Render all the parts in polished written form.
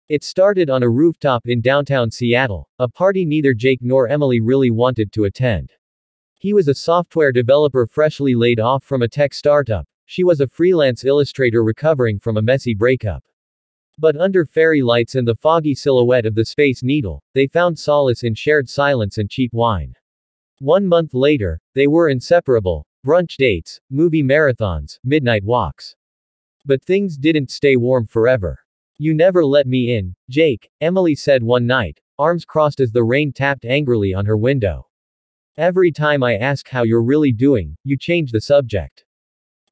It started on a rooftop in downtown Seattle, a party neither Jake nor Emily really wanted to attend. He was a software developer freshly laid off from a tech startup. She was a freelance illustrator recovering from a messy breakup. But under fairy lights and the foggy silhouette of the Space Needle, they found solace in shared silence and cheap wine. 1 month later, they were inseparable. Brunch dates, movie marathons, midnight walks. But things didn't stay warm forever. "You never let me in, Jake," Emily said one night, arms crossed as the rain tapped angrily on her window. "Every time I ask how you're really doing, you change the subject."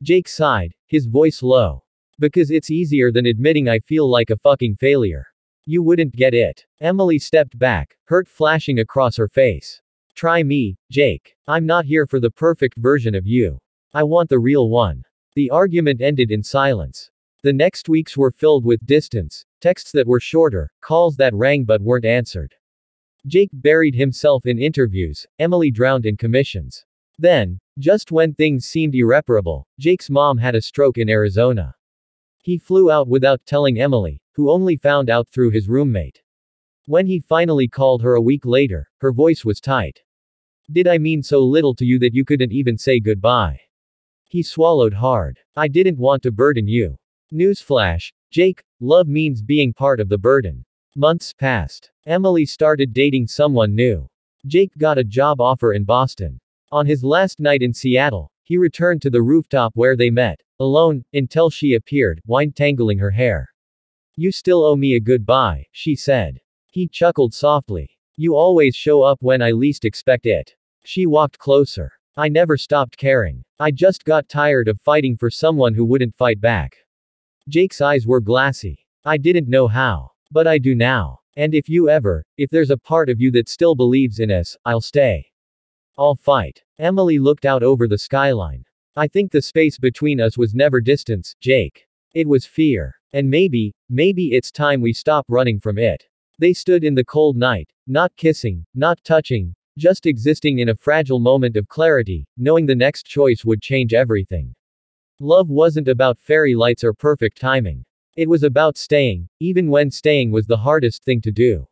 Jake sighed, his voice low. "Because it's easier than admitting I feel like a fucking failure. You wouldn't get it." Emily stepped back, hurt flashing across her face. "Try me, Jake. I'm not here for the perfect version of you. I want the real one." The argument ended in silence. The next weeks were filled with distance, texts that were shorter, calls that rang but weren't answered. Jake buried himself in interviews, Emily drowned in commissions. Then, just when things seemed irreparable, Jake's mom had a stroke in Arizona. He flew out without telling Emily, who only found out through his roommate. When he finally called her a week later, her voice was tight. "Did I mean so little to you that you couldn't even say goodbye?" He swallowed hard. "I didn't want to burden you." Newsflash, Jake, love means being part of the burden. Months passed. Emily started dating someone new. Jake got a job offer in Boston. On his last night in Seattle, he returned to the rooftop where they met, alone, until she appeared, wine-tangling her hair. "You still owe me a goodbye," she said. He chuckled softly. "You always show up when I least expect it." She walked closer. "I never stopped caring. I just got tired of fighting for someone who wouldn't fight back." Jake's eyes were glassy. "I didn't know how. But I do now. And if there's a part of you that still believes in us, I'll stay. I'll fight." Emily looked out over the skyline. "I think the space between us was never distance, Jake. It was fear. And maybe it's time we stop running from it." They stood in the cold night, not kissing, not touching, just existing in a fragile moment of clarity, knowing the next choice would change everything. Love wasn't about fairy lights or perfect timing. It was about staying, even when staying was the hardest thing to do.